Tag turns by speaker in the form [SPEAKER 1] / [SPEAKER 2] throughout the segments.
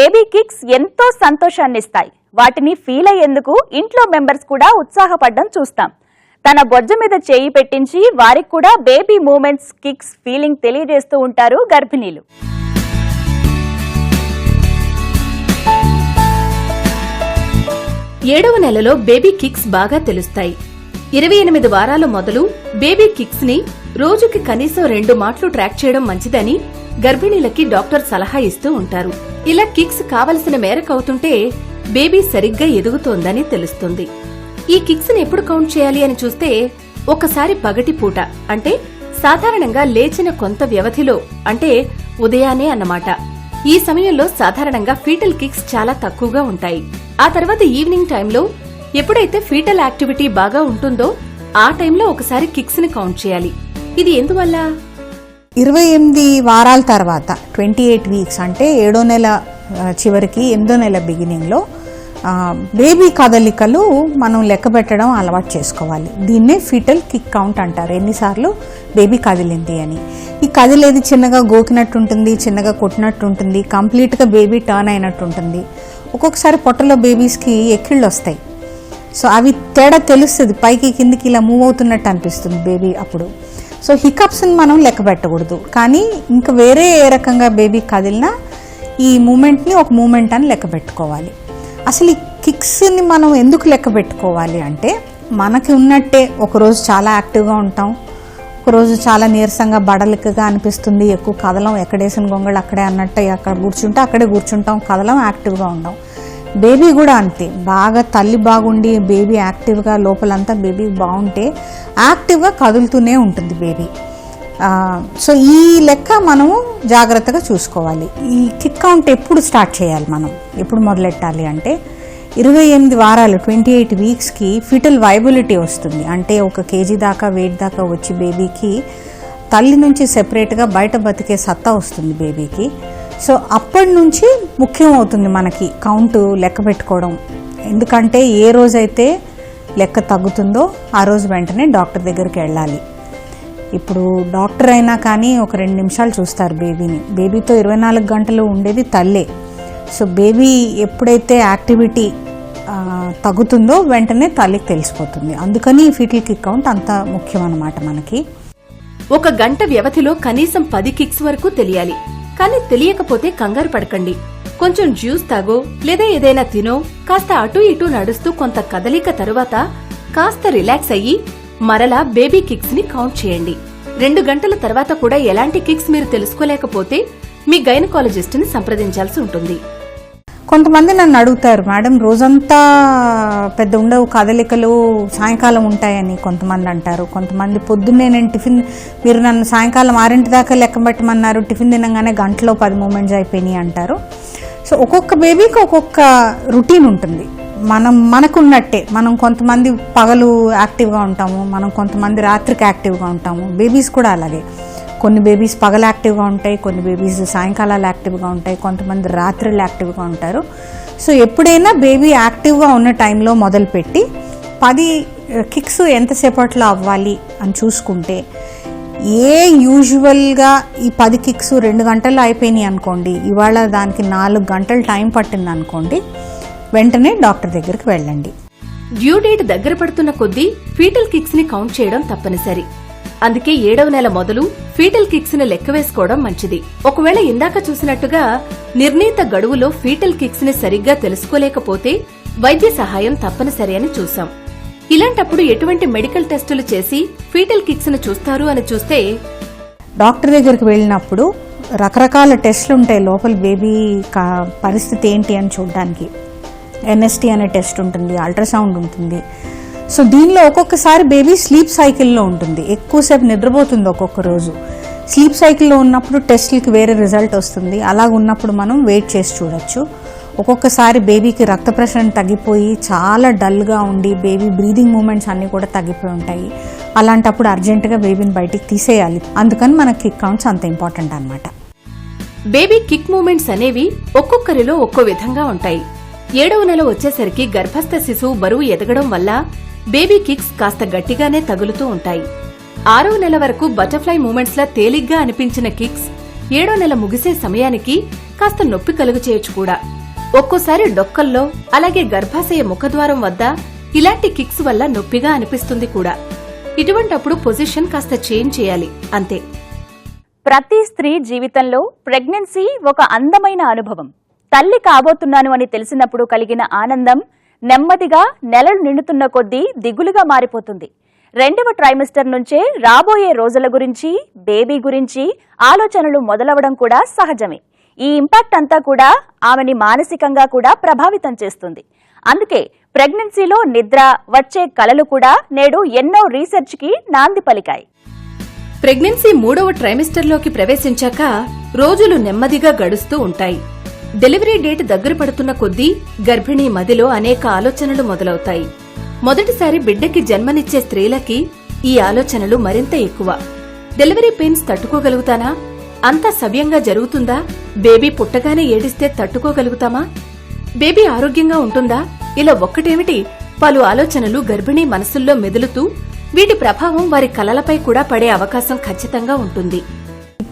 [SPEAKER 1] Baby kicks ఎంతో సంతోషాన్నిస్తాయి. వాటిని feel అయ్యేందుకు ఇంట్లో మెంబర్స్ కూడా ఉత్సాహపడడం చూస్తాం. తన బొజ్జ మీద చేయి పెట్టించి వారికి కూడా బేబీ మూమెంట్స్ కిక్స్ ఫీలింగ్ తెలియజేస్తూ ఉంటారు గర్భిణీలు.
[SPEAKER 2] ఏడవ నెలలో బేబీ కిక్స్ బాగా తెలుస్తాయి. 28 వారాల మొదలు బేబీ కిక్స్ ని రోజుకి కనీసం 2 మాటలు ట్రాక్ చేయడం మంచిదని గర్భిణీలకి డాక్టర్ సలహా ఇస్తూ ఉంటారు. ఇలా కిక్స్ కావలసిన మేరకు అవుతుంటే బేబీ సరిగ్గా ఎదుగుతోందని తెలుస్తుంది. ఈ కిక్స్ ని ఎప్పుడు కౌంట్ చేయాలి అని చూస్తే ఒకసారి పగటి పూట, అంటే సాధారణంగా లేచిన కొంత వ్యవధిలో, అంటే ఉదయాన్నే అన్నమాట. ఈ సమయంలో సాధారణంగా ఫీటల్ కిక్స్ చాలా తక్కువగా ఉంటాయి. ఆ తర్వాత ఈవినింగ్ టైంలో ఎప్పుడైతే ఫీటల్ యాక్టివిటీ బాగా ఉంటుందో ఆ టైంలో ఒకసారి కిక్స్ ని కౌంట్ చేయాలి. ఇది ఎందువల్ల?
[SPEAKER 3] 28 వారాల తర్వాత 28 వీక్స్, అంటే 7వ నెల చివరికి 8వ నెల బిగినింగ్లో బేబీ కదలికలు మనం లెక్క పెట్టడం అలవాటు చేసుకోవాలి. దీన్నే ఫీటల్ కిక్ కౌంట్ అంటారు. ఎన్నిసార్లు బేబీ కదిలింది అని. ఈ కదిలేది చిన్నగా గోకినట్టు ఉంటుంది, చిన్నగా కొట్టినట్టు ఉంటుంది, కంప్లీట్గా బేబీ టర్న్ అయినట్టు ఉంటుంది. ఒక్కొక్కసారి పొట్టలో బేబీస్కి ఎక్కిళ్ళు వస్తాయి. సో అవి తేడా తెలుస్తుంది, పైకి కిందికి ఇలా మూవ్ అవుతున్నట్టు అనిపిస్తుంది బేబీ అప్పుడు. సో హికప్స్ని మనం లెక్క పెట్టకూడదు, కానీ ఇంకా వేరే ఏ రకంగా బేబీ కదిలినా ఈ మూమెంట్ని ఒక మూమెంట్ అని లెక్క పెట్టుకోవాలి. అసలు ఈ కిక్స్ని మనం ఎందుకు లెక్క పెట్టుకోవాలి అంటే, మనకి ఉన్నట్టే ఒకరోజు చాలా యాక్టివ్గా ఉంటాం, ఒకరోజు చాలా నీరసంగా బడలికగా అనిపిస్తుంది, ఎక్కువ కదలం, ఎక్కడేసిన గొంగళి అక్కడే అన్నట్టు అక్కడ కూర్చుంటే అక్కడే కూర్చుంటాం, కదలం, యాక్టివ్గా ఉంటాం. బేబీ కూడా అంతే, బాగా తల్లి బాగుండి బేబీ యాక్టివ్గా, లోపలంతా బేబీ బాగుంటే యాక్టివ్గా కదులుతూనే ఉంటుంది బేబీ. సో ఈ లెక్క మనము జాగ్రత్తగా చూసుకోవాలి. ఈ కిక్ కౌంట్ ఎప్పుడు స్టార్ట్ చేయాలి, మనం ఎప్పుడు మొదలెట్టాలి అంటే 28 వారాలు 28 వీక్స్కి ఫీటల్ వైబిలిటీ వస్తుంది. అంటే 1 kg దాకా వెయిట్ దాకా వచ్చి బేబీకి తల్లి నుంచి సెపరేట్గా బయట బతికే సత్తా వస్తుంది బేబీకి. సో అప్పటి నుంచి ముఖ్యం అవుతుంది మనకి కౌంట్ లెక్క పెట్టుకోవడం. ఎందుకంటే ఏ రోజైతే లెక్క తగ్గుతుందో ఆ రోజు వెంటనే డాక్టర్ దగ్గరికి వెళ్ళాలి. ఇప్పుడు డాక్టర్ అయినా కానీ ఒక 2 నిమిషాలు చూస్తారు బేబీని. బేబీతో 24 గంటలు ఉండేది తల్లే. సో బేబీ ఎప్పుడైతే యాక్టివిటీ తగ్గుతుందో వెంటనే తల్లికి తెలిసిపోతుంది. అందుకని ఫీటల్ కిక్ కౌంట్ అంత ముఖ్యం అన్నమాట మనకి.
[SPEAKER 2] 1 గంట వ్యవధిలో కనీసం 10 కిక్స్ వరకు తెలియాలి. కానీ తెలియకపోతే కంగారు పడకండి. కొంచెం జ్యూస్ తాగో లేదా ఏదైనా తినో, కాస్త అటు ఇటు నడుస్తూ కొంత కదలిక తరువాత కాస్త రిలాక్స్ అయ్యి మరలా బేబీ కిక్స్ ని కౌంట్ చేయండి. 2 గంటల తర్వాత కూడా ఎలాంటి కిక్స్ మీరు తెలుసుకోలేకపోతే మీ గైనకాలజిస్ట్ ని సంప్రదించాల్సి ఉంటుంది.
[SPEAKER 3] కొంతమంది నన్ను అడుగుతారు, మేడం రోజంతా పెద్ద ఉండవు కదలికలు, సాయంకాలం ఉంటాయని కొంతమంది అంటారు. కొంతమంది పొద్దున్నే నేను టిఫిన్, మీరు నన్ను సాయంకాలం 6 దాకా లెక్క పెట్టమన్నారు, టిఫిన్ తినగానే గంటలో 10 మూమెంట్స్ అయిపోయినాయి అంటారు. సో ఒక్కొక్క బేబీకి ఒక్కొక్క రొటీన్ ఉంటుంది. మనకున్నట్టే మనం కొంతమంది పగలు యాక్టివ్గా ఉంటాము, మనం కొంతమంది రాత్రికి యాక్టివ్గా ఉంటాము. బేబీస్ కూడా అలాగే, కొన్ని బేబీస్ పగలు యాక్టివ్గా ఉంటాయి, కొన్ని బేబీస్ సాయంకాలాలు యాక్టివ్గా ఉంటాయి, కొంతమంది రాత్రులు యాక్టివ్గా ఉంటారు. సో ఎప్పుడైనా బేబీ యాక్టివ్గా ఉన్న టైంలో మొదలుపెట్టి 10 కిక్స్ ఎంతసేపట్లో అవ్వాలి అని చూసుకుంటే, యూజువల్గా ఈ 10 కిక్స్ 2 గంటల్లో అయిపోయినాయి అనుకోండి, ఇవాళ దానికి 4 గంటలు టైం పట్టింది అనుకోండి, వెంటనే డాక్టర్ దగ్గరికి వెళ్ళండి.
[SPEAKER 2] డ్యూ డేట్ దగ్గర పడుతున్న కొద్దీ ఫీటల్ కిక్స్ ని కౌంట్ చేయడం తప్పనిసరి. అందుకే 7వ నెల మొదలు ఫీటల్ కిక్స్ ని లెక్క వేసుకోవడం మంచిది. ఒకవేళ ఇందాక చూసినట్టుగా నిర్ణీత గడువులో ఫీటల్ కిక్స్ ని సరిగ్గా తెలుసుకోలేకపోతే వైద్య సహాయం తప్పనిసరి అని చూసాం. ఇలాంటప్పుడు ఎటువంటి మెడికల్ టెస్టులు చేసి ఫీటల్ కిక్స్ ని చూస్తారు అని చూస్తే,
[SPEAKER 3] డాక్టర్ దగ్గరికి వెళ్ళినప్పుడు రకరకాల టెస్టులు ఉంటాయి లోపల బేబీ పరిస్థితి ఏంటి అని చూడడానికి. NST అనే టెస్ట్ ఉంటుంది, అల్ట్రాసౌండ్ ఉంటుంది. సో దీనిలో ఒక్కొక్కసారి బేబీ స్లీప్ సైకిల్లో ఉంటుంది, ఎక్కువసేపు నిద్రపోతుంది ఒక్కొక్క రోజు. స్లీప్ సైకిల్లో ఉన్నప్పుడు టెస్ట్లకి వేరే రిజల్ట్ వస్తుంది. అలాగ ఉన్నప్పుడు మనం వెయిట్ చేసి చూడొచ్చు. ఒక్కొక్కసారి బేబీకి రక్త ప్రెషర్ తగ్గిపోయి చాలా డల్గా ఉండి బేబీ బ్రీదింగ్ మూమెంట్స్ అన్నీ కూడా తగ్గిపోయి ఉంటాయి. అలాంటప్పుడు అర్జెంటుగా బేబీని బయటికి తీసేయాలి. అందుకని మన కిక్ కౌంట్స్ అంత ఇంపార్టెంట్ అన్నమాట.
[SPEAKER 2] బేబీ కిక్ మూమెంట్స్ అనేవి ఒక్కొక్కరిలో ఒక్కో విధంగా ఉంటాయి. 7వ నెల వచ్చేసరికి గర్భస్థ శిశువు బరువు ఎదగడం వల్ల బేబీ కిక్స్ కాస్త గట్టిగానే తగులుతూ ఉంటాయి. 6వ నెల వరకు బటర్ఫ్లై మూమెంట్స్ లా తేలిగ్గా అనిపించిన కిక్స్ 7వ నెల ముగిసే సమయానికి కాస్త నొప్పి కలుగు చేయొచ్చు కూడా. ఒక్కోసారి డొక్కల్లో అలాగే గర్భాశయ ముఖద్వారం వద్ద ఇలాంటి కిక్స్ వల్ల నొప్పిగా అనిపిస్తుంది కూడా. ఇటువంటప్పుడు పొజిషన్ కాస్త చేంజ్ చేయాలి అంతే.
[SPEAKER 1] ప్రతి స్త్రీ జీవితంలో ప్రెగ్నెన్సీ ఒక అందమైన అనుభవం. తల్లి కాబోతున్నాను అని తెలిసినప్పుడు కలిగిన ఆనందం నెమ్మదిగా నెలలు నిండుతున్న కొద్దీ దిగులుగా మారిపోతుంది. 2వ ట్రైమిస్టర్ నుంచే రాబోయే రోజుల గురించి, బేబీ గురించి ఆలోచనలు మొదలవడం కూడా సహజమే. ఈ ఇంపాక్ట్ అంతా కూడా ఆమెని మానసికంగా కూడా ప్రభావితం చేస్తుంది. అందుకే ప్రెగ్నెన్సీలో నిద్ర, వచ్చే కలలు కూడా నేడు ఎన్నో రీసెర్చ్కి నాంది పలికాయి.
[SPEAKER 2] ప్రెగ్నెన్సీ 3వ ట్రైమిస్టర్లోకి ప్రవేశించాక రోజులు నెమ్మదిగా గడుస్తూ ఉంటాయి. డెలివరీ డేట్ దగ్గర పడుతున్న కొద్దీ గర్భిణీ మదిలో అనేక ఆలోచనలు మొదలవుతాయి. మొదటిసారి బిడ్డకి జన్మనిచ్చే స్త్రీలకి ఈ ఆలోచనలు మరింత ఎక్కువ. డెలివరీ పెయిన్స్ తట్టుకోగలుగుతానా? అంతా సవ్యంగా జరుగుతుందా? బేబీ పుట్టగానే ఏడిస్తే తట్టుకోగలుగుతామా? బేబీ ఆరోగ్యంగా ఉంటుందా? ఇలా ఒక్కటేమిటి పలు ఆలోచనలు గర్భిణీ మనసుల్లో మెదులుతూ వీటి ప్రభావం వారి కలలపై కూడా పడే అవకాశం ఖచ్చితంగా ఉంటుంది.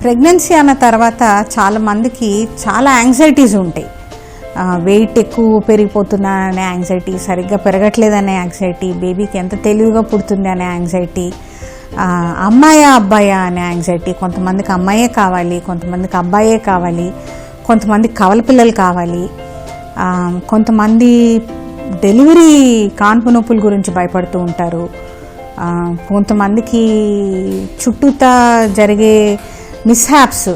[SPEAKER 3] ప్రెగ్నెన్సీ అన్న తర్వాత చాలా మందికి చాలా యాంగ్జైటీస్ ఉంటాయి. వెయిట్ ఎక్కువ పెరిగిపోతున్నా అనే యాంగ్జైటీ, సరిగ్గా పెరగట్లేదనే యాంగ్జైటీ, బేబీకి ఎంత తెలివిగా పుడుతుంది అనే యాంగ్జైటీ, అమ్మాయా అబ్బాయా అనే యాంగ్జైటీ. కొంతమందికి అమ్మాయే కావాలి, కొంతమందికి అబ్బాయే కావాలి, కొంతమందికి కవల పిల్లలు కావాలి, కొంతమంది డెలివరీ కాన్పు నొప్పుల గురించి భయపడుతూ ఉంటారు, కొంతమందికి చుట్టూతా జరిగే మిస్హ్యాప్స్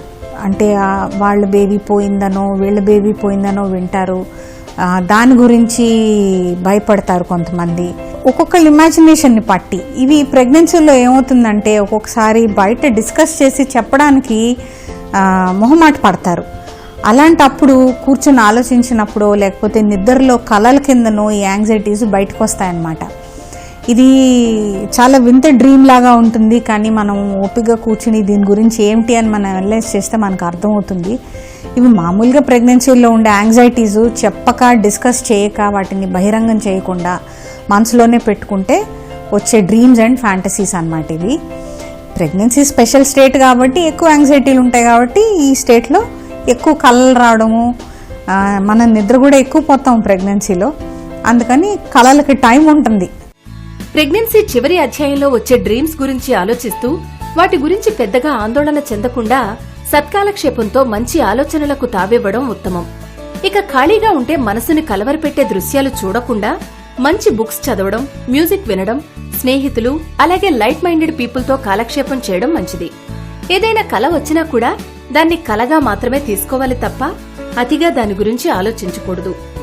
[SPEAKER 3] అంటే వాళ్ళ బేబీ పోయిందనో వీళ్ళ బేబీ పోయిందనో వింటారు, దాని గురించి భయపడతారు కొంతమంది. ఒక్కొక్కళ్ళ ఇమాజినేషన్ని పట్టి ఇవి ప్రెగ్నెన్సీలో ఏమవుతుందంటే ఒక్కొక్కసారి బయట డిస్కస్ చేసి చెప్పడానికి మొహమాట పడతారు. అలాంటప్పుడు కూర్చొని ఆలోచించినప్పుడు లేకపోతే నిద్రలో కలల కిందనో ఈ యాంగ్జైటీస్ బయటకు వస్తాయన్నమాట. ఇది చాలా వింత డ్రీమ్ లాగా ఉంటుంది, కానీ మనం ఓపికగా కూర్చుని దీని గురించి ఏమిటి అని మనం అనలైజ్ చేస్తే మనకు అర్థమవుతుంది. ఇవి మామూలుగా ప్రెగ్నెన్సీలో ఉండే యాంగ్జైటీస్ చెప్పక, డిస్కస్ చేయక, వాటిని బహిరంగం చేయకుండా మనసులోనే పెట్టుకుంటే వచ్చే డ్రీమ్స్ అండ్ ఫ్యాంటసీస్ అన్నమాట. ఇవి ప్రెగ్నెన్సీ స్పెషల్ స్టేట్ కాబట్టి ఎక్కువ యాంగ్జైటీలు ఉంటాయి కాబట్టి ఈ స్టేట్లో ఎక్కువ కలలు రావడము, మన నిద్ర కూడా ఎక్కువ పోతాం ప్రెగ్నెన్సీలో, అందుకని కలలకి టైం ఉంటుంది.
[SPEAKER 2] ప్రెగ్నెన్సీ చివరి అధ్యాయంలో వచ్చే డ్రీమ్స్ గురించి ఆలోచిస్తూ వాటి గురించి పెద్దగా ఆందోళన చెందకుండా సత్కాలక్షేపంతో మంచి ఆలోచనలకు తావివ్వడం ఉత్తమం. ఇక ఖాళీగా ఉంటే మనసుని కలవరపెట్టే దృశ్యాలు చూడకుండా మంచి బుక్స్ చదవడం, మ్యూజిక్ వినడం, స్నేహితులు అలాగే లైట్ మైండెడ్ పీపుల్తో కాలక్షేపం చేయడం మంచిది. ఏదైనా కల వచ్చినా కూడా దాన్ని కలగా మాత్రమే తీసుకోవాలి తప్ప అతిగా దాని గురించి ఆలోచించకూడదు.